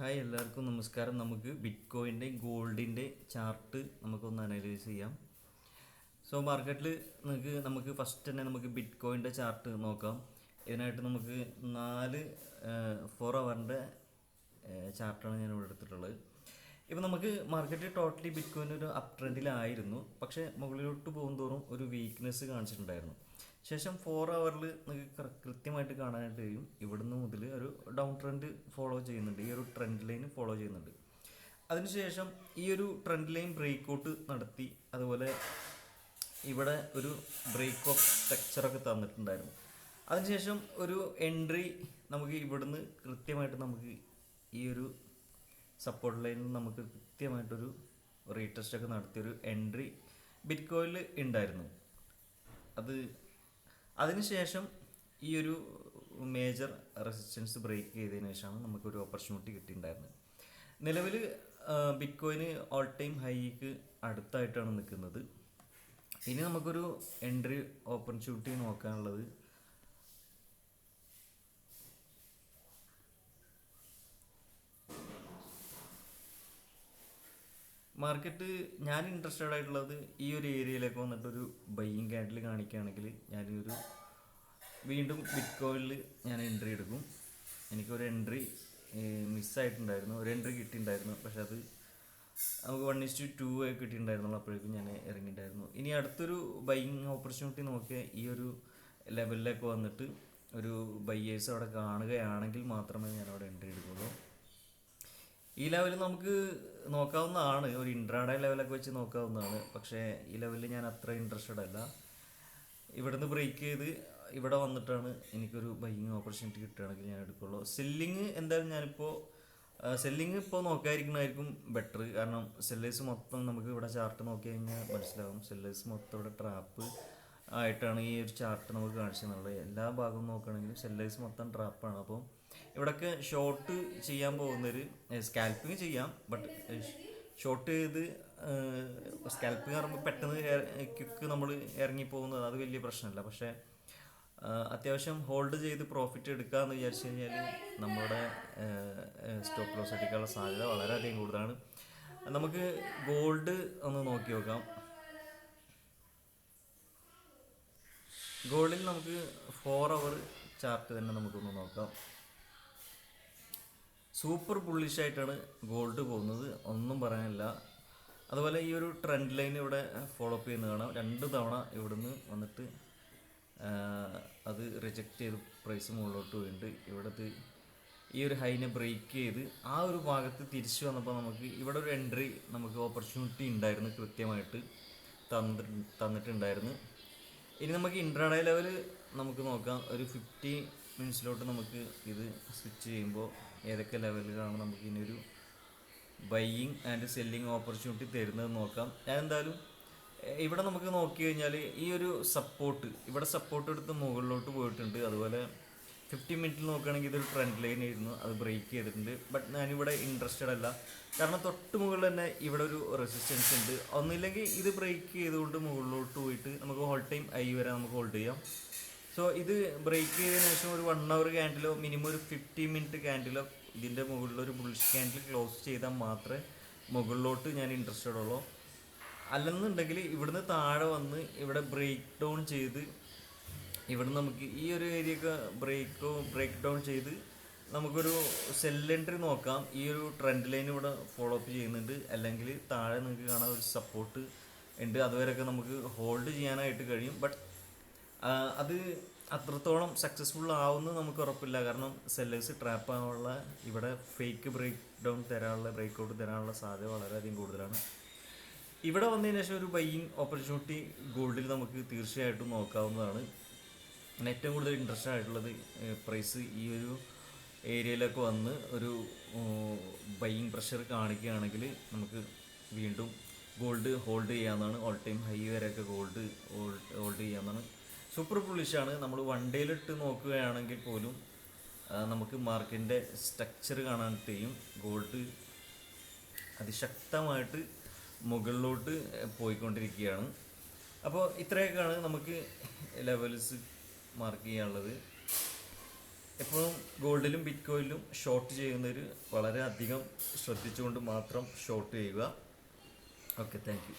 Hi, എല്ലാവർക്കും നമസ്കാരം. നമുക്ക് ബിറ്റ് കോയിൻ്റെ ഗോൾഡിൻ്റെ ചാർട്ട് നമുക്കൊന്ന് അനലൈസ് ചെയ്യാം. സോ മാർക്കറ്റിൽ നമുക്ക് ഫസ്റ്റ് തന്നെ നമുക്ക് ബിറ്റ് കോയിൻ്റെ ചാർട്ട് നോക്കാം. ഇതിനായിട്ട് നമുക്ക് 4 അവറിൻ്റെ ചാർട്ടാണ് ഞാൻ ഇവിടെ എടുത്തിട്ടുള്ളത്. ഇപ്പോൾ നമുക്ക് മാർക്കറ്റ് ടോട്ടലി ബിറ്റ് കോയിൻ ഒരു അപ് ട്രെൻഡിലായിരുന്നു, പക്ഷേ മുകളിലോട്ട് പോകുന്തോറും ഒരു വീക്ക്നെസ് കാണിച്ചിട്ടുണ്ടായിരുന്നു. ശേഷം 4 അവറിൽ നിങ്ങൾക്ക് കൃത്യമായിട്ട് കാണാനായിട്ട് കഴിയും. ഇവിടുന്ന് മുതൽ ഒരു ഡൗൺ ട്രെൻഡ് ഫോളോ ചെയ്യുന്നുണ്ട്, ഈ ഒരു ട്രെൻഡ് ലൈൻ ഫോളോ ചെയ്യുന്നുണ്ട്. അതിനുശേഷം ഈ ഒരു ട്രെൻഡ് ലൈൻ ബ്രേക്ക് ഔട്ട് നടത്തി, അതുപോലെ ഇവിടെ ഒരു ബ്രേക്ക് ഓഫ് സ്ട്രക്ചറൊക്കെ തന്നിട്ടുണ്ടായിരുന്നു. അതിനുശേഷം ഒരു എൻട്രി നമുക്ക് ഇവിടുന്ന് കൃത്യമായിട്ട് നമുക്ക് ഈ ഒരു സപ്പോർട്ട് ലൈനിൽ നമുക്ക് കൃത്യമായിട്ടൊരു റീടെസ്റ്റൊക്കെ നടത്തിയൊരു എൻട്രി ബിറ്റ് കോയിനിൽ ഉണ്ടായിരുന്നു. അതിനുശേഷം ഈ ഒരു മേജർ റെസിസ്റ്റൻസ് ബ്രേക്ക് ചെയ്തതിനു ശേഷമാണ് നമുക്കൊരു ഓപ്പർച്യൂണിറ്റി കിട്ടിയിട്ടുണ്ടായിരുന്നത്. നിലവിൽ ബിറ്റ് കോയിന് ഓൾ ടൈം ഹൈക്ക് അടുത്തായിട്ടാണ് നിൽക്കുന്നത്. ഇനി നമുക്കൊരു എൻട്രി ഓപ്പർച്യൂണിറ്റി നോക്കാനുള്ളത് മാർക്കറ്റ് ഞാൻ ഇൻട്രസ്റ്റഡ് ആയിട്ടുള്ളത് ഈ ഒരു ഏരിയയിലേക്ക് വന്നിട്ടൊരു ബൈയിങ് ക്യാൻഡിൽ കാണിക്കുകയാണെങ്കിൽ ഞാനൊരു വീണ്ടും ബിറ്റ് കോയിനിൽ ഞാൻ എൻട്രി എടുക്കും. എനിക്കൊരു എൻട്രി മിസ്സായിട്ടുണ്ടായിരുന്നു, ഒരു എൻട്രി കിട്ടിയിട്ടുണ്ടായിരുന്നു, പക്ഷെ അത് നമുക്ക് 1:2 കിട്ടിയിട്ടുണ്ടായിരുന്നുള്ളൂ. അപ്പോഴേക്കും ഞാൻ ഇറങ്ങിയിട്ടുണ്ടായിരുന്നു. ഇനി അടുത്തൊരു ബൈയിങ് ഓപ്പർച്യൂണിറ്റി നോക്കിയാൽ ഈ ഒരു ലെവലിലേക്ക് വന്നിട്ട് ഒരു ബയ്യേഴ്സ് അവിടെ കാണുകയാണെങ്കിൽ മാത്രമേ ഞാൻ അവിടെ എൻട്രി എടുക്കുള്ളൂ. ഈ ലെവലിൽ നമുക്ക് നോക്കാവുന്നതാണ്, ഒരു ഇൻട്രാഡേ ലെവലൊക്കെ വെച്ച് നോക്കാവുന്നതാണ്. പക്ഷേ ഈ ലെവലിൽ ഞാൻ അത്ര ഇൻട്രസ്റ്റഡ് അല്ല. ഇവിടുന്ന് ബ്രേക്ക് ചെയ്ത് ഇവിടെ വന്നിട്ടാണ് എനിക്കൊരു ബൈയിങ് ഓപ്പർച്യൂണിറ്റി കിട്ടുകയാണെങ്കിൽ ഞാൻ എടുക്കുള്ളൂ. സെല്ലിങ് എന്തായാലും ഞാനിപ്പോൾ സെല്ലിങ് ഇപ്പോൾ നോക്കാതിരിക്കണമായിരിക്കും ബെറ്റർ. കാരണം സെല്ലേഴ്സ് മൊത്തം നമുക്ക് ഇവിടെ ചാർട്ട് നോക്കി കഴിഞ്ഞാൽ മനസ്സിലാവും, സെല്ലേഴ്സ് മൊത്തം ഇവിടെ ട്രാപ്പ് ആയിട്ടാണ് ഈ ഒരു ചാർട്ട് നമുക്ക് കാണിച്ചു തന്നുള്ളത്. എല്ലാ ഭാഗവും നോക്കുകയാണെങ്കിലും സെല്ലേഴ്സ് മൊത്തം ട്രാപ്പാണ്. അപ്പോൾ ഇവിടെയൊക്കെ ഷോർട്ട് ചെയ്യാൻ പോകുന്നൊരു സ്കാൽപ്പിങ് ചെയ്യാം, ബട്ട് ഷോർട്ട് ചെയ്ത് സ്കാൽപ്പിങ് പറയുമ്പോൾ പെട്ടെന്ന് ക്വിക്ക് നമ്മൾ ഇറങ്ങിപ്പോകുന്നത് അത് വലിയ പ്രശ്നമല്ല. പക്ഷേ അത്യാവശ്യം ഹോൾഡ് ചെയ്ത് പ്രോഫിറ്റ് എടുക്കാമെന്ന് വിചാരിച്ചു കഴിഞ്ഞാൽ നമ്മുടെ സ്റ്റോപ്പ് ലോസ് അടിക്കാനുള്ള സാധ്യത വളരെയധികം കൂടുതലാണ്. നമുക്ക് ഗോൾഡ് ഒന്ന് നോക്കി നോക്കാം. ഗോൾഡിൽ നമുക്ക് 4 അവർ ചാർട്ട് തന്നെ നമുക്കൊന്ന് നോക്കാം. സൂപ്പർ ബുള്ളിഷായിട്ടാണ് ഗോൾഡ് പോകുന്നത്, ഒന്നും പറയാനില്ല. അതുപോലെ ഈ ഒരു ട്രെൻഡ് ലൈൻ ഇവിടെ ഫോളോ അപ്പ് ചെയ്യുന്നത് കാണാം. 2 തവണ ഇവിടുന്ന് വന്നിട്ട് അത് റിജക്റ്റ് ചെയ്ത് പ്രൈസ് മുകളിലോട്ട് പോയിട്ട് ഇവിടുത്തെ ഈ ഒരു ഹൈനെ ബ്രേക്ക് ചെയ്ത് ആ ഒരു ഭാഗത്ത് തിരിച്ചു വന്നപ്പോൾ നമുക്ക് ഇവിടെ ഒരു എൻട്രി നമുക്ക് ഓപ്പർച്യൂണിറ്റി ഉണ്ടായിരുന്നു, കൃത്യമായിട്ട് തന്നിട്ടുണ്ടായിരുന്നു. ഇനി നമുക്ക് ഇൻട്രാഡേ ലെവൽ നമുക്ക് നോക്കാം. ഒരു 50 മിനിറ്റ്സിലോട്ട് നമുക്ക് ഇത് സ്വിച്ച് ചെയ്യുമ്പോൾ ഏതൊക്കെ ലെവലിലാണ് നമുക്ക് ഇനിയൊരു ബൈയിങ് ആൻഡ് സെല്ലിങ് ഓപ്പർച്യൂണിറ്റി തരുന്നത് നോക്കാം. ഞാൻ എന്തായാലും ഇവിടെ നമുക്ക് നോക്കി കഴിഞ്ഞാൽ ഈ ഒരു സപ്പോർട്ട് ഇവിടെ സപ്പോർട്ട് എടുത്ത് മുകളിലോട്ട് പോയിട്ടുണ്ട്. അതുപോലെ 50 മിനിറ്റിൽ നോക്കുകയാണെങ്കിൽ ഇതൊരു ട്രെൻഡ് ലൈൻ ആയിരുന്നു, അത് ബ്രേക്ക് ചെയ്തിട്ടുണ്ട്. ബട്ട് ഞാനിവിടെ ഇൻട്രസ്റ്റഡ് അല്ല, കാരണം തൊട്ട് മുകളിൽ തന്നെ ഇവിടെ ഒരു റെസിസ്റ്റൻസ് ഉണ്ട്. ഒന്നില്ലെങ്കിൽ ഇത് ബ്രേക്ക് ചെയ്തുകൊണ്ട് മുകളിലോട്ട് പോയിട്ട് നമുക്ക് ഹോൾ ടൈം ഐ വരെ നമുക്ക് ഹോൾഡ് ചെയ്യാം. സോ ഇത് ബ്രേക്ക് ചെയ്തതിനു ശേഷം ഒരു 1 അവർ ക്യാൻഡിലോ മിനിമം ഒരു 50 മിനിറ്റ് ക്യാൻഡിലോ ഇതിൻ്റെ മുകളിലൊരു ബുൾഷ് ക്യാൻഡിൽ ക്ലോസ് ചെയ്താൽ മാത്രമേ മുകളിലോട്ട് ഞാൻ ഇൻട്രസ്റ്റഡ് ഉള്ളൂ. അല്ലെന്നുണ്ടെങ്കിൽ ഇവിടുന്ന് താഴെ വന്ന് ഇവിടെ ബ്രേക്ക് ഡൗൺ ചെയ്ത് ഇവിടുന്ന് നമുക്ക് ഈ ഒരു ഏരിയയൊക്കെ ബ്രേക്ക് ഡൗൺ ചെയ്ത് നമുക്കൊരു സെൽ എൻട്രി നോക്കാം. ഈ ഒരു ട്രെൻഡ് ലൈൻ ഇവിടെ ഫോളോ അപ്പ് ചെയ്യുന്നുണ്ട്, അല്ലെങ്കിൽ താഴെ നിങ്ങൾക്ക് കാണാൻ ഒരു സപ്പോർട്ട് ഉണ്ട്, അതുവരെയൊക്കെ നമുക്ക് ഹോൾഡ് ചെയ്യാനായിട്ട് കഴിയും. ബട്ട് അത് അത്രത്തോളം സക്സസ്ഫുൾ ആവുമെന്ന് നമുക്ക് ഉറപ്പില്ല, കാരണം സെല്ലേഴ്സ് ട്രാപ്പ് ആവാനുള്ള ഇവിടെ ഫേക്ക് ബ്രേക്ക് ഡൗൺ തരാനുള്ള ബ്രേക്ക് ഔട്ട് തരാനുള്ള സാധ്യത വളരെയധികം കൂടുതലാണ്. ഇവിടെ വന്നതിന് ശേഷം ഒരു ബൈയിങ് ഓപ്പർച്യൂണിറ്റി ഗോൾഡിൽ നമുക്ക് തീർച്ചയായിട്ടും നോക്കാവുന്നതാണ്. ഏറ്റവും കൂടുതൽ ഇൻട്രസ്റ്റ് ആയിട്ടുള്ളത് പ്രൈസ് ഈ ഒരു ഏരിയയിലൊക്കെ വന്ന് ഒരു ബൈയിങ് പ്രഷർ കാണിക്കുകയാണെങ്കിൽ നമുക്ക് വീണ്ടും ഗോൾഡ് ഹോൾഡ് ചെയ്യാവുന്നതാണ്. ഓൾ ടൈം ഹൈ വരെയൊക്കെ ഗോൾഡ് ഹോൾഡ് ചെയ്യാവുന്നതാണ്. സൂപ്പർ ബുള്ളിഷാണ്. നമ്മൾ 1 ഡേയിലിട്ട് നോക്കുകയാണെങ്കിൽ പോലും നമുക്ക് മാർക്കറ്റിൻ്റെ സ്ട്രക്ചർ കാണാൻ കഴിയും. ഗോൾഡ് അതിശക്തമായിട്ട് മുകളിലോട്ട് പോയിക്കൊണ്ടിരിക്കുകയാണ്. അപ്പോൾ ഇത്രയൊക്കെയാണ് നമുക്ക് ലെവൽസ് മാർക്ക് ചെയ്യാനുള്ളത്. എപ്പോഴും ഗോൾഡിലും ബിറ്റ് കോയിലും ഷോർട്ട് ചെയ്യുന്നവർ വളരെ അധികം ശ്രദ്ധിച്ചുകൊണ്ട് മാത്രം ഷോർട്ട് ചെയ്യുക. Okay, thank you.